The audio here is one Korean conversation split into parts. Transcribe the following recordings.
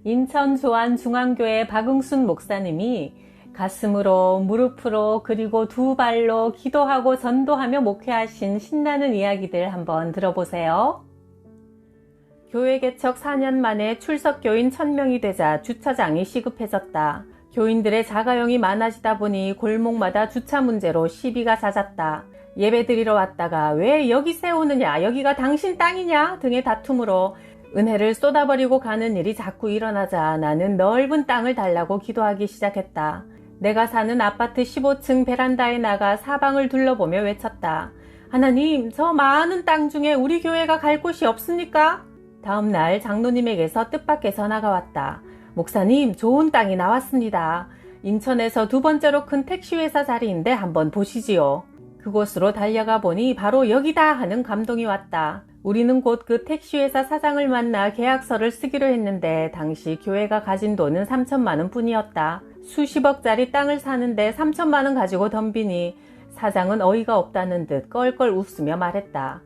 인천 조안중앙교회 박응순 목사님이 가슴으로, 무릎으로, 그리고 두 발로 기도하고 전도하며 목회하신 신나는 이야기들 한번 들어보세요. 교회 개척 4년 만에 출석교인 1000명이 되자 주차장이 시급해졌다. 교인들의 자가용이 많아지다 보니 골목마다 주차 문제로 시비가 잦았다. 예배드리러 왔다가 왜 여기 세우느냐, 여기가 당신 땅이냐 등의 다툼으로 은혜를 쏟아버리고 가는 일이 자꾸 일어나자 나는 넓은 땅을 달라고 기도하기 시작했다. 내가 사는 아파트 15층 베란다에 나가 사방을 둘러보며 외쳤다. 하나님, 저 많은 땅 중에 우리 교회가 갈 곳이 없습니까? 다음 날 장로님에게서 뜻밖의 전화가 왔다. 목사님, 좋은 땅이 나왔습니다. 인천에서 두 번째로 큰 택시회사 자리인데 한번 보시지요. 그곳으로 달려가 보니 바로 여기다 하는 감동이 왔다. 우리는 곧 그 택시회사 사장을 만나 계약서를 쓰기로 했는데 당시 교회가 가진 돈은 3천만 원 뿐이었다. 수십억짜리 땅을 사는데 3천만 원 가지고 덤비니 사장은 어이가 없다는 듯 껄껄 웃으며 말했다.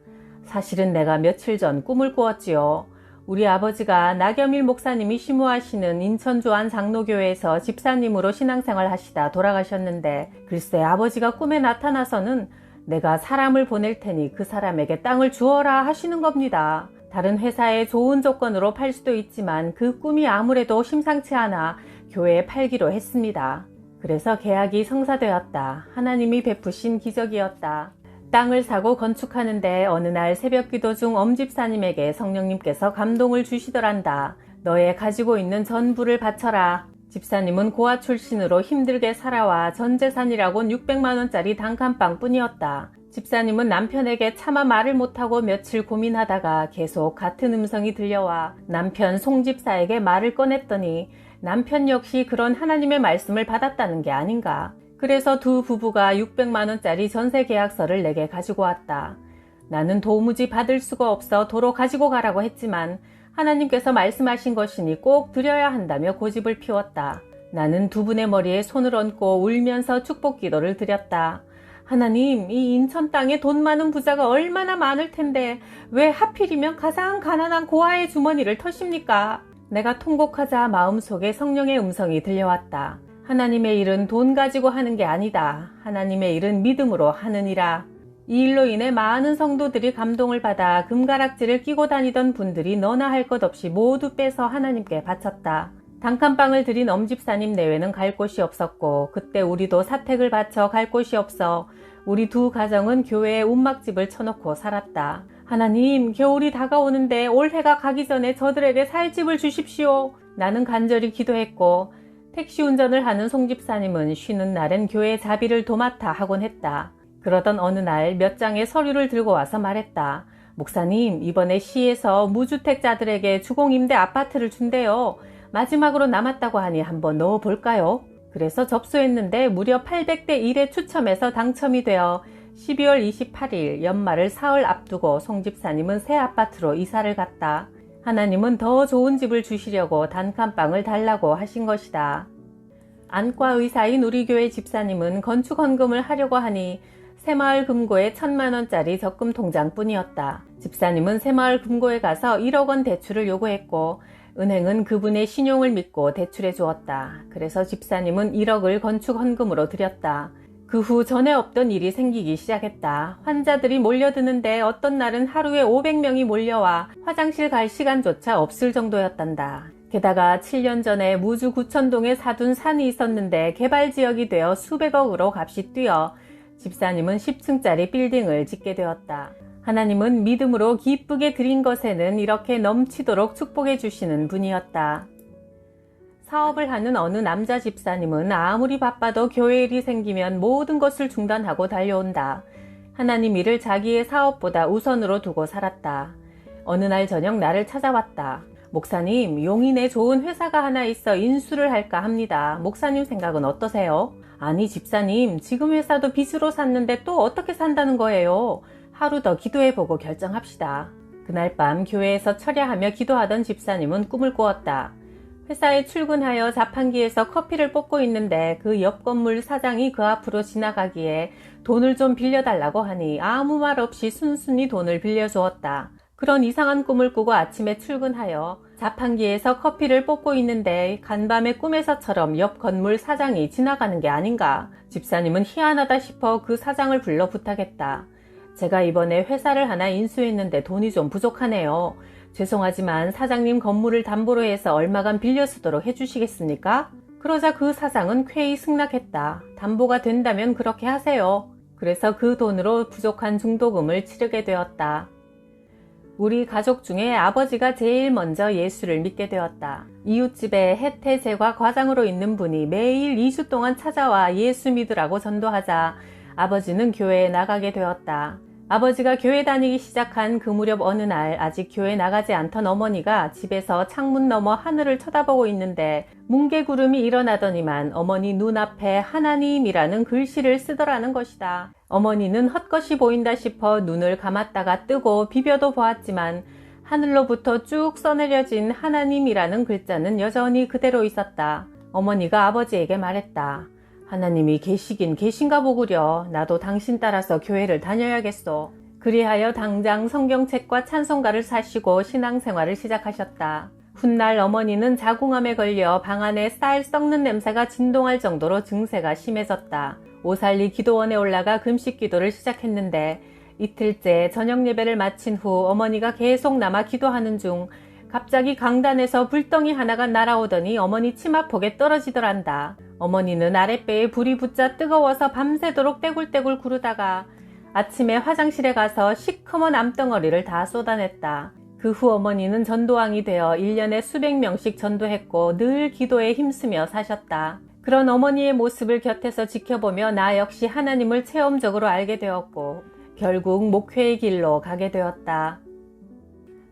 사실은 내가 며칠 전 꿈을 꾸었지요. 우리 아버지가 나겸일 목사님이 심우하시는 인천 조안 장로교회에서 집사님으로 신앙생활 하시다 돌아가셨는데 글쎄 아버지가 꿈에 나타나서는 내가 사람을 보낼 테니 그 사람에게 땅을 주어라 하시는 겁니다. 다른 회사에 좋은 조건으로 팔 수도 있지만 그 꿈이 아무래도 심상치 않아 교회에 팔기로 했습니다. 그래서 계약이 성사되었다. 하나님이 베푸신 기적이었다. 땅을 사고 건축하는데 어느 날 새벽기도 중 엄집사님에게 성령님께서 감동을 주시더란다. 너의 가지고 있는 전부를 바쳐라. 집사님은 고아 출신으로 힘들게 살아와 전 재산이라곤 600만원짜리 단칸방 뿐이었다. 집사님은 남편에게 차마 말을 못하고 며칠 고민하다가 계속 같은 음성이 들려와 남편 송집사에게 말을 꺼냈더니 남편 역시 그런 하나님의 말씀을 받았다는 게 아닌가. 그래서 두 부부가 600만원짜리 전세 계약서를 내게 가지고 왔다. 나는 도무지 받을 수가 없어 도로 가지고 가라고 했지만 하나님께서 말씀하신 것이니 꼭 드려야 한다며 고집을 피웠다. 나는 두 분의 머리에 손을 얹고 울면서 축복 기도를 드렸다. 하나님, 이 인천 땅에 돈 많은 부자가 얼마나 많을 텐데 왜 하필이면 가장 가난한 고아의 주머니를 터십니까? 내가 통곡하자 마음속에 성령의 음성이 들려왔다. 하나님의 일은 돈 가지고 하는 게 아니다. 하나님의 일은 믿음으로 하느니라. 이 일로 인해 많은 성도들이 감동을 받아 금가락지를 끼고 다니던 분들이 너나 할 것 없이 모두 빼서 하나님께 바쳤다. 단칸방을 들인 엄집사님 내외는 갈 곳이 없었고 그때 우리도 사택을 바쳐 갈 곳이 없어 우리 두 가정은 교회에 움막집을 쳐놓고 살았다. 하나님, 겨울이 다가오는데 올해가 가기 전에 저들에게 살 집을 주십시오. 나는 간절히 기도했고 택시 운전을 하는 송집사님은 쉬는 날엔 교회 자비를 도맡아 하곤 했다. 그러던 어느 날 몇 장의 서류를 들고 와서 말했다. 목사님, 이번에 시에서 무주택자들에게 주공임대 아파트를 준대요. 마지막으로 남았다고 하니 한번 넣어볼까요? 그래서 접수했는데 무려 800대 1에 추첨해서 당첨이 되어 12월 28일 연말을 사흘 앞두고 송집사님은 새 아파트로 이사를 갔다. 하나님은 더 좋은 집을 주시려고 단칸방을 달라고 하신 것이다. 안과 의사인 우리 교회 집사님은 건축 헌금을 하려고 하니 새마을 금고에 1000만원짜리 적금 통장뿐이었다. 집사님은 새마을 금고에 가서 1억 원 대출을 요구했고 은행은 그분의 신용을 믿고 대출해 주었다. 그래서 집사님은 1억을 건축 헌금으로 드렸다. 그 후 전에 없던 일이 생기기 시작했다. 환자들이 몰려드는데 어떤 날은 하루에 500명이 몰려와 화장실 갈 시간조차 없을 정도였단다. 게다가 7년 전에 무주 구천동에 사둔 산이 있었는데 개발지역이 되어 수백억으로 값이 뛰어 집사님은 10층짜리 빌딩을 짓게 되었다. 하나님은 믿음으로 기쁘게 드린 것에는 이렇게 넘치도록 축복해 주시는 분이었다. 사업을 하는 어느 남자 집사님은 아무리 바빠도 교회 일이 생기면 모든 것을 중단하고 달려온다. 하나님 일을 자기의 사업보다 우선으로 두고 살았다. 어느 날 저녁 나를 찾아왔다. 목사님, 용인에 좋은 회사가 하나 있어 인수를 할까 합니다. 목사님 생각은 어떠세요? 아니 집사님, 지금 회사도 빚으로 샀는데 또 어떻게 산다는 거예요? 하루 더 기도해보고 결정합시다. 그날 밤 교회에서 철야하며 기도하던 집사님은 꿈을 꾸었다. 회사에 출근하여 자판기에서 커피를 뽑고 있는데 그 옆 건물 사장이 그 앞으로 지나가기에 돈을 좀 빌려달라고 하니 아무 말 없이 순순히 돈을 빌려주었다. 그런 이상한 꿈을 꾸고 아침에 출근하여 자판기에서 커피를 뽑고 있는데 간밤에 꿈에서처럼 옆 건물 사장이 지나가는 게 아닌가. 집사님은 희한하다 싶어 그 사장을 불러 부탁했다. 제가 이번에 회사를 하나 인수했는데 돈이 좀 부족하네요. 죄송하지만 사장님 건물을 담보로 해서 얼마간 빌려 쓰도록 해주시겠습니까? 그러자 그 사장은 쾌히 승낙했다. 담보가 된다면 그렇게 하세요. 그래서 그 돈으로 부족한 중도금을 치르게 되었다. 우리 가족 중에 아버지가 제일 먼저 예수를 믿게 되었다. 이웃집에 해태제과 과장으로 있는 분이 매일 2주 동안 찾아와 예수 믿으라고 전도하자 아버지는 교회에 나가게 되었다. 아버지가 교회 다니기 시작한 그 무렵 어느 날 아직 교회 나가지 않던 어머니가 집에서 창문 너머 하늘을 쳐다보고 있는데 뭉게구름이 일어나더니만 어머니 눈앞에 하나님이라는 글씨를 쓰더라는 것이다. 어머니는 헛것이 보인다 싶어 눈을 감았다가 뜨고 비벼도 보았지만 하늘로부터 쭉 써내려진 하나님이라는 글자는 여전히 그대로 있었다. 어머니가 아버지에게 말했다. 하나님이 계시긴 계신가 보구려. 나도 당신 따라서 교회를 다녀야겠소. 그리하여 당장 성경책과 찬송가를 사시고 신앙생활을 시작하셨다. 훗날 어머니는 자궁암에 걸려 방 안에 쌀 썩는 냄새가 진동할 정도로 증세가 심해졌다. 오살리 기도원에 올라가 금식 기도를 시작했는데 이틀째 저녁 예배를 마친 후 어머니가 계속 남아 기도하는 중 갑자기 강단에서 불덩이 하나가 날아오더니 어머니 치마폭에 떨어지더란다. 어머니는 아랫배에 불이 붙자 뜨거워서 밤새도록 떼굴떼굴 구르다가 아침에 화장실에 가서 시커먼 암덩어리를 다 쏟아냈다. 그 후 어머니는 전도왕이 되어 1년에 수백 명씩 전도했고 늘 기도에 힘쓰며 사셨다. 그런 어머니의 모습을 곁에서 지켜보며 나 역시 하나님을 체험적으로 알게 되었고 결국 목회의 길로 가게 되었다.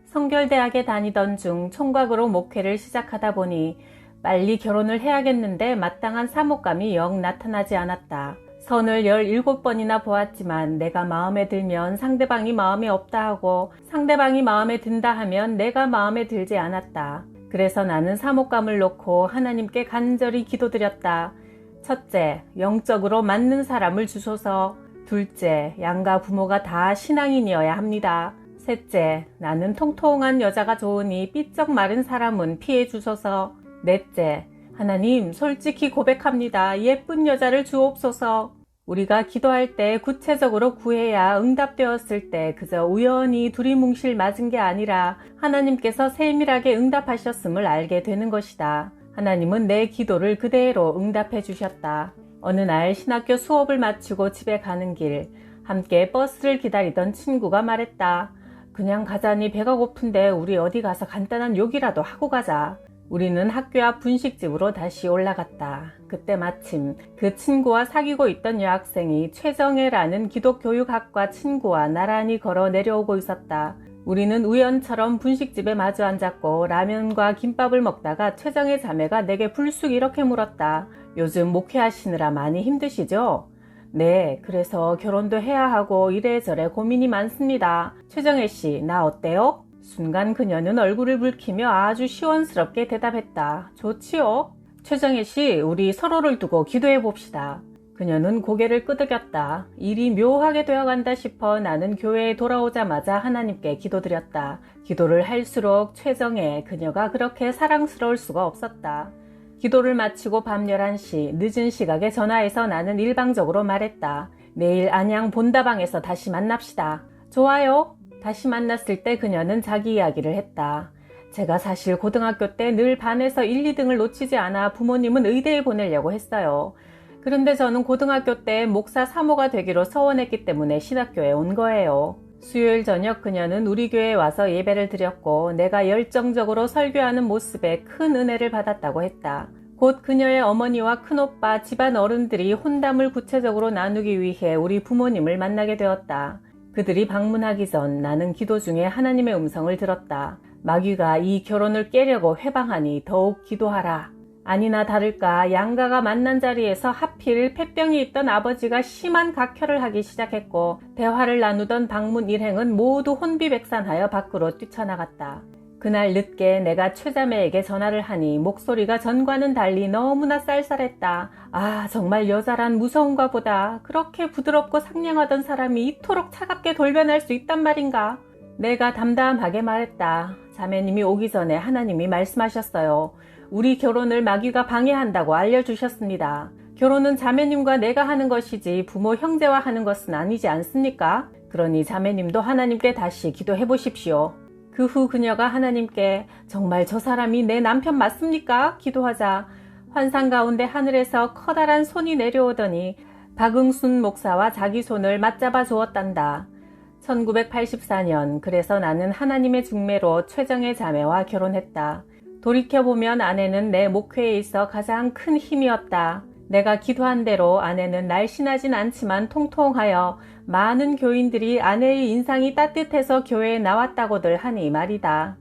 성결대학에 다니던 중 총각으로 목회를 시작하다 보니 빨리 결혼을 해야겠는데 마땅한 사목감이 영 나타나지 않았다. 선을 17번이나 보았지만 내가 마음에 들면 상대방이 마음에 없다 하고 상대방이 마음에 든다 하면 내가 마음에 들지 않았다. 그래서 나는 사목감을 놓고 하나님께 간절히 기도드렸다. 첫째, 영적으로 맞는 사람을 주소서. 둘째, 양가 부모가 다 신앙인이어야 합니다. 셋째, 나는 통통한 여자가 좋으니 삐쩍 마른 사람은 피해 주소서. 넷째, 하나님 솔직히 고백합니다. 예쁜 여자를 주옵소서. 우리가 기도할 때 구체적으로 구해야 응답되었을 때 그저 우연히 두리뭉실 맞은 게 아니라 하나님께서 세밀하게 응답하셨음을 알게 되는 것이다. 하나님은 내 기도를 그대로 응답해 주셨다. 어느 날 신학교 수업을 마치고 집에 가는 길 함께 버스를 기다리던 친구가 말했다. 그냥 가자니 배가 고픈데 우리 어디 가서 간단한 요기라도 하고 가자. 우리는 학교 앞 분식집으로 다시 올라갔다. 그때 마침 그 친구와 사귀고 있던 여학생이 최정혜라는 기독교육학과 친구와 나란히 걸어 내려오고 있었다. 우리는 우연처럼 분식집에 마주 앉았고 라면과 김밥을 먹다가 최정혜 자매가 내게 불쑥 이렇게 물었다. 요즘 목회하시느라 많이 힘드시죠? 네, 그래서 결혼도 해야 하고 이래저래 고민이 많습니다. 최정혜 씨, 나 어때요? 순간 그녀는 얼굴을 붉히며 아주 시원스럽게 대답했다. 좋지요? 최정혜 씨, 우리 서로를 두고 기도해 봅시다. 그녀는 고개를 끄덕였다. 일이 묘하게 되어간다 싶어 나는 교회에 돌아오자마자 하나님께 기도드렸다. 기도를 할수록 최정혜, 그녀가 그렇게 사랑스러울 수가 없었다. 기도를 마치고 밤 11시 늦은 시각에 전화해서 나는 일방적으로 말했다. 내일 안양 본다방에서 다시 만납시다. 좋아요. 다시 만났을 때 그녀는 자기 이야기를 했다. 제가 사실 고등학교 때 늘 반에서 1, 2등을 놓치지 않아 부모님은 의대에 보내려고 했어요. 그런데 저는 고등학교 때 목사 사모가 되기로 서원했기 때문에 신학교에 온 거예요. 수요일 저녁 그녀는 우리 교회에 와서 예배를 드렸고 내가 열정적으로 설교하는 모습에 큰 은혜를 받았다고 했다. 곧 그녀의 어머니와 큰오빠, 집안 어른들이 혼담을 구체적으로 나누기 위해 우리 부모님을 만나게 되었다. 그들이 방문하기 전 나는 기도 중에 하나님의 음성을 들었다. 마귀가 이 결혼을 깨려고 회방하니 더욱 기도하라. 아니나 다를까 양가가 만난 자리에서 하필 폐병이 있던 아버지가 심한 각혈을 하기 시작했고 대화를 나누던 방문 일행은 모두 혼비백산하여 밖으로 뛰쳐나갔다. 그날 늦게 내가 최자매에게 전화를 하니 목소리가 전과는 달리 너무나 쌀쌀했다. 아, 정말 여자란 무서운가 보다. 그렇게 부드럽고 상냥하던 사람이 이토록 차갑게 돌변할 수 있단 말인가. 내가 담담하게 말했다. 자매님이 오기 전에 하나님이 말씀하셨어요. 우리 결혼을 마귀가 방해한다고 알려주셨습니다. 결혼은 자매님과 내가 하는 것이지 부모 형제와 하는 것은 아니지 않습니까? 그러니 자매님도 하나님께 다시 기도해 보십시오. 그 후 그녀가 하나님께 정말 저 사람이 내 남편 맞습니까? 기도하자 환상 가운데 하늘에서 커다란 손이 내려오더니 박응순 목사와 자기 손을 맞잡아 주었단다. 1984년 그래서 나는 하나님의 중매로 최정의 자매와 결혼했다. 돌이켜보면 아내는 내 목회에 있어 가장 큰 힘이었다. 내가 기도한 대로 아내는 날씬하진 않지만 통통하여 많은 교인들이 아내의 인상이 따뜻해서 교회에 나왔다고들 하니 말이다.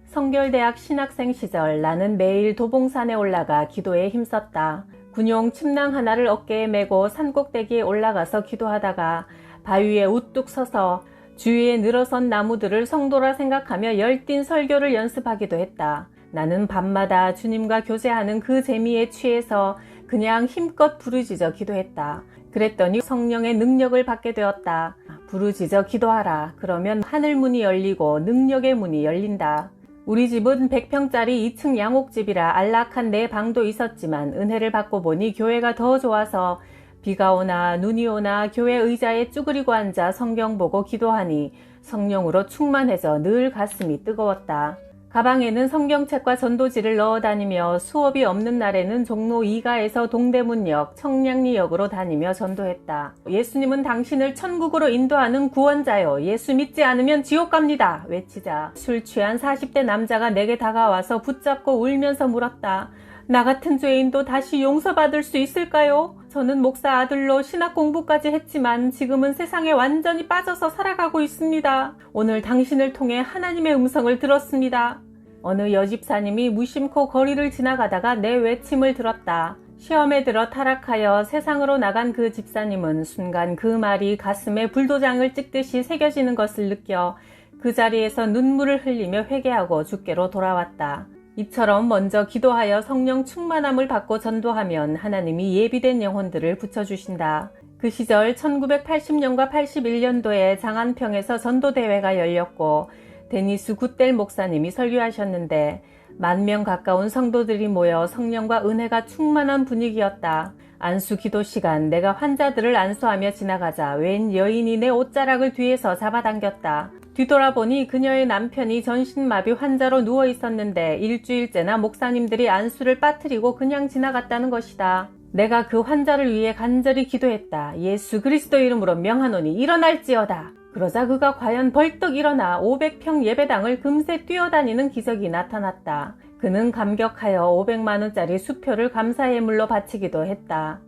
성결대학 신학생 시절 나는 매일 도봉산에 올라가 기도에 힘썼다. 군용 침낭 하나를 어깨에 메고 산꼭대기에 올라가서 기도하다가 바위에 우뚝 서서 주위에 늘어선 나무들을 성도라 생각하며 열띤 설교를 연습하기도 했다. 나는 밤마다 주님과 교제하는 그 재미에 취해서 그냥 힘껏 부르짖어 기도했다. 그랬더니 성령의 능력을 받게 되었다. 부르짖어 기도하라. 그러면 하늘문이 열리고 능력의 문이 열린다. 우리 집은 100평짜리 2층 양옥집이라 안락한 내 방도 있었지만 은혜를 받고 보니 교회가 더 좋아서 비가 오나 눈이 오나 교회 의자에 쭈그리고 앉아 성경 보고 기도하니 성령으로 충만해져 늘 가슴이 뜨거웠다. 가방에는 성경책과 전도지를 넣어 다니며 수업이 없는 날에는 종로 2가에서 동대문역, 청량리역으로 다니며 전도했다. 예수님은 당신을 천국으로 인도하는 구원자요. 예수 믿지 않으면 지옥 갑니다. 외치자 술 취한 40대 남자가 내게 다가와서 붙잡고 울면서 물었다. 나 같은 죄인도 다시 용서받을 수 있을까요? 저는 목사 아들로 신학 공부까지 했지만 지금은 세상에 완전히 빠져서 살아가고 있습니다. 오늘 당신을 통해 하나님의 음성을 들었습니다. 어느 여집사님이 무심코 거리를 지나가다가 내 외침을 들었다. 시험에 들어 타락하여 세상으로 나간 그 집사님은 순간 그 말이 가슴에 불도장을 찍듯이 새겨지는 것을 느껴 그 자리에서 눈물을 흘리며 회개하고 주께로 돌아왔다. 이처럼 먼저 기도하여 성령 충만함을 받고 전도하면 하나님이 예비된 영혼들을 붙여주신다. 그 시절 1980년과 81년도에 장안평에서 전도대회가 열렸고 데니스 굿델 목사님이 설교하셨는데 10,000명 가까운 성도들이 모여 성령과 은혜가 충만한 분위기였다. 안수 기도 시간 내가 환자들을 안수하며 지나가자 웬 여인이 내 옷자락을 뒤에서 잡아당겼다. 뒤돌아보니 그녀의 남편이 전신마비 환자로 누워 있었는데 일주일째나 목사님들이 안수를 빠뜨리고 그냥 지나갔다는 것이다. 내가 그 환자를 위해 간절히 기도했다. 예수 그리스도 이름으로 명하노니 일어날지어다. 그러자 그가 과연 벌떡 일어나 500평 예배당을 금세 뛰어다니는 기적이 나타났다. 그는 감격하여 500만원짜리 수표를 감사예물로 바치기도 했다.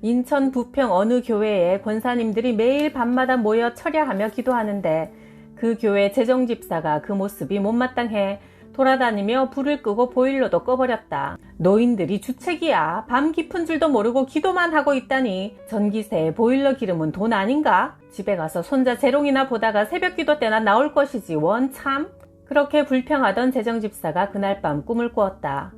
인천 부평 어느 교회에 권사님들이 매일 밤마다 모여 철야하며 기도하는데 그 교회 재정집사가 그 모습이 못마땅해 돌아다니며 불을 끄고 보일러도 꺼버렸다. 노인들이 주책이야. 밤 깊은 줄도 모르고 기도만 하고 있다니. 전기세, 보일러 기름은 돈 아닌가? 집에 가서 손자 재롱이나 보다가 새벽기도 때나 나올 것이지 원 참. 그렇게 불평하던 재정집사가 그날 밤 꿈을 꾸었다.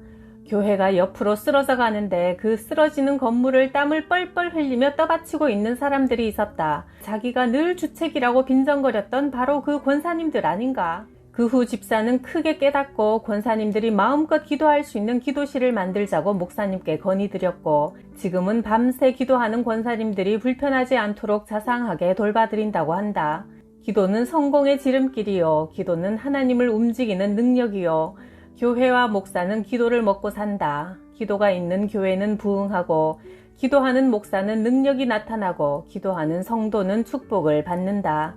교회가 옆으로 쓰러져 가는데 그 쓰러지는 건물을 땀을 뻘뻘 흘리며 떠받치고 있는 사람들이 있었다. 자기가 늘 주책이라고 빈정거렸던 바로 그 권사님들 아닌가. 그 후 집사는 크게 깨닫고 권사님들이 마음껏 기도할 수 있는 기도실을 만들자고 목사님께 건의드렸고 지금은 밤새 기도하는 권사님들이 불편하지 않도록 자상하게 돌봐드린다고 한다. 기도는 성공의 지름길이요. 기도는 하나님을 움직이는 능력이요. 교회와 목사는 기도를 먹고 산다. 기도가 있는 교회는 부흥하고 기도하는 목사는 능력이 나타나고 기도하는 성도는 축복을 받는다.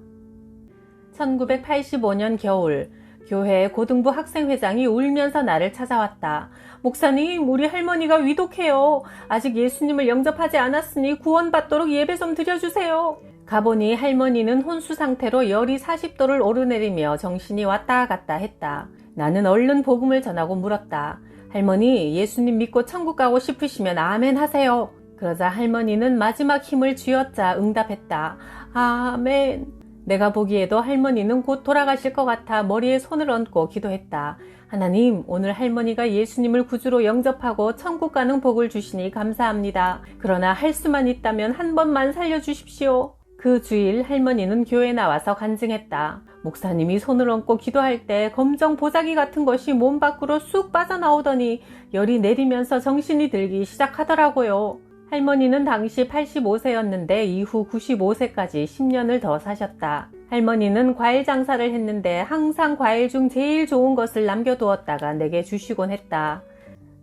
1985년 겨울 교회 고등부 학생회장이 울면서 나를 찾아왔다. 목사님, 우리 할머니가 위독해요. 아직 예수님을 영접하지 않았으니 구원받도록 예배 좀 드려주세요. 가보니 할머니는 혼수 상태로 열이 40도를 오르내리며 정신이 왔다 갔다 했다. 나는 얼른 복음을 전하고 물었다. 할머니, 예수님 믿고 천국 가고 싶으시면 아멘 하세요. 그러자 할머니는 마지막 힘을 쥐어짜 응답했다. 아멘. 내가 보기에도 할머니는 곧 돌아가실 것 같아 머리에 손을 얹고 기도했다. 하나님, 오늘 할머니가 예수님을 구주로 영접하고 천국 가는 복을 주시니 감사합니다. 그러나 할 수만 있다면 한 번만 살려주십시오. 그 주일 할머니는 교회에 나와서 간증했다. 목사님이 손을 얹고 기도할 때 검정 보자기 같은 것이 몸 밖으로 쑥 빠져나오더니 열이 내리면서 정신이 들기 시작하더라고요. 할머니는 당시 85세였는데 이후 95세까지 10년을 더 사셨다. 할머니는 과일 장사를 했는데 항상 과일 중 제일 좋은 것을 남겨두었다가 내게 주시곤 했다.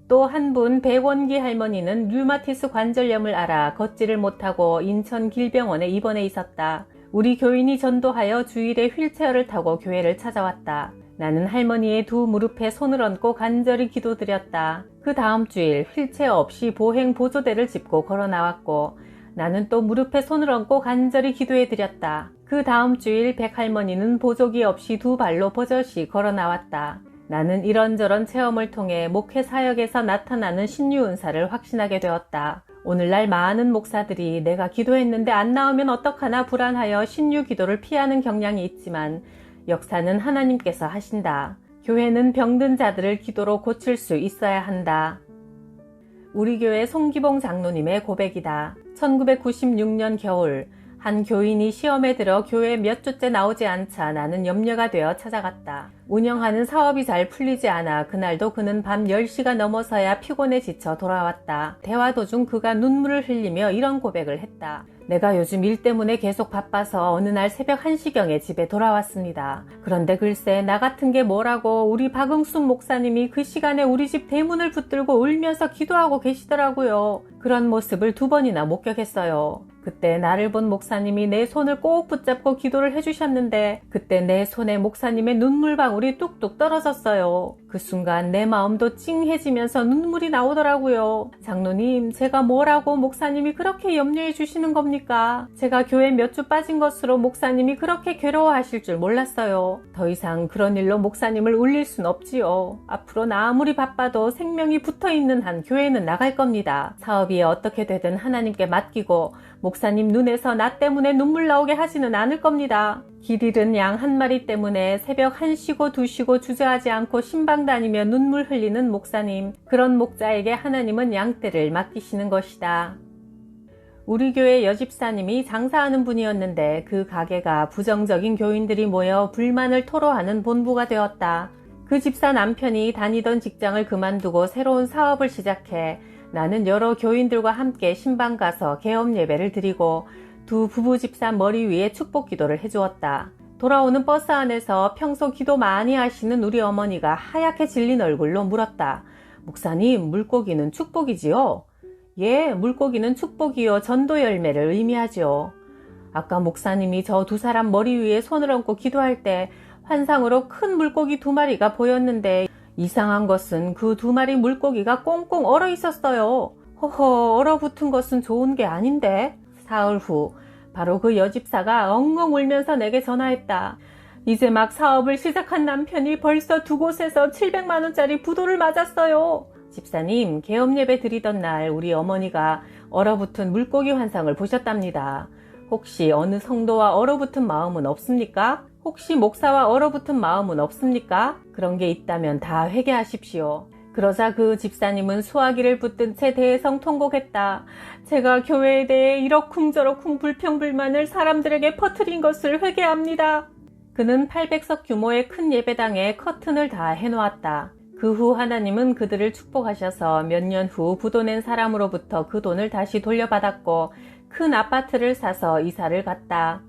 또 한 분 백원기 할머니는 류마티스 관절염을 앓아 걷지를 못하고 인천 길병원에 입원해 있었다. 우리 교인이 전도하여 주일에 휠체어를 타고 교회를 찾아왔다. 나는 할머니의 두 무릎에 손을 얹고 간절히 기도드렸다. 그 다음 주일 휠체어 없이 보행 보조대를 짚고 걸어 나왔고 나는 또 무릎에 손을 얹고 간절히 기도해드렸다. 그 다음 주일 백할머니는 보조기 없이 두 발로 버젓이 걸어 나왔다. 나는 이런저런 체험을 통해 목회 사역에서 나타나는 신유은사를 확신하게 되었다. 오늘날 많은 목사들이 내가 기도했는데 안 나오면 어떡하나 불안하여 신유 기도를 피하는 경향이 있지만 역사는 하나님께서 하신다. 교회는 병든 자들을 기도로 고칠 수 있어야 한다. 우리 교회 송기봉 장로님의 고백이다. 1996년 겨울 한 교인이 시험에 들어 교회 몇 주째 나오지 않자 나는 염려가 되어 찾아갔다. 운영하는 사업이 잘 풀리지 않아 그날도 그는 밤 10시가 넘어서야 피곤해 지쳐 돌아왔다. 대화 도중 그가 눈물을 흘리며 이런 고백을 했다. 내가 요즘 일 때문에 계속 바빠서 어느 날 새벽 1시경에 집에 돌아왔습니다. 그런데 글쎄 나 같은 게 뭐라고 우리 박응순 목사님이 그 시간에 우리 집 대문을 붙들고 울면서 기도하고 계시더라고요. 그런 모습을 2번이나 목격했어요. 그때 나를 본 목사님이 내 손을 꼭 붙잡고 기도를 해주셨는데 그때 내 손에 목사님의 눈물방울이 뚝뚝 떨어졌어요. 그 순간 내 마음도 찡해지면서 눈물이 나오더라고요. 장로님, 제가 뭐라고 목사님이 그렇게 염려해 주시는 겁니까? 제가 교회 몇 주 빠진 것으로 목사님이 그렇게 괴로워하실 줄 몰랐어요. 더 이상 그런 일로 목사님을 울릴 순 없지요. 앞으로 나 아무리 바빠도 생명이 붙어있는 한 교회는 나갈 겁니다. 사업이 어떻게 되든 하나님께 맡기고 목사님 눈에서 나 때문에 눈물 나오게 하지는 않을 겁니다. 길 잃은 양 한 마리 때문에 새벽 1시고 2시고 주저하지 않고 신방 다니며 눈물 흘리는 목사님. 그런 목자에게 하나님은 양떼를 맡기시는 것이다. 우리 교회 여집사님이 장사하는 분이었는데 그 가게가 부정적인 교인들이 모여 불만을 토로하는 본부가 되었다. 그 집사 남편이 다니던 직장을 그만두고 새로운 사업을 시작해 나는 여러 교인들과 함께 신방 가서 개업 예배를 드리고 두 부부 집사 머리 위에 축복 기도를 해주었다. 돌아오는 버스 안에서 평소 기도 많이 하시는 우리 어머니가 하얗게 질린 얼굴로 물었다. 목사님, 물고기는 축복이지요? 예, 물고기는 축복이요. 전도 열매를 의미하죠. 아까 목사님이 저 두 사람 머리 위에 손을 얹고 기도할 때 환상으로 큰 물고기 2마리가 보였는데 이상한 것은 그 2마리 물고기가 꽁꽁 얼어 있었어요. 허허, 얼어붙은 것은 좋은 게 아닌데. 사흘 후 바로 그 여집사가 엉엉 울면서 내게 전화했다. 이제 막 사업을 시작한 남편이 벌써 2곳에서 700만 원짜리 부도를 맞았어요. 집사님, 개업 예배 드리던 날 우리 어머니가 얼어붙은 물고기 환상을 보셨답니다. 혹시 어느 성도와 얼어붙은 마음은 없습니까? 혹시 목사와 얼어붙은 마음은 없습니까? 그런 게 있다면 다 회개하십시오. 그러자 그 집사님은 수화기를 붙든 채 대성 통곡했다. 제가 교회에 대해 이러쿵저러쿵 불평불만을 사람들에게 퍼뜨린 것을 회개합니다. 그는 800석 규모의 큰 예배당에 커튼을 다 해놓았다. 그 후 하나님은 그들을 축복하셔서 몇 년 후 부도 낸 사람으로부터 그 돈을 다시 돌려받았고 큰 아파트를 사서 이사를 갔다.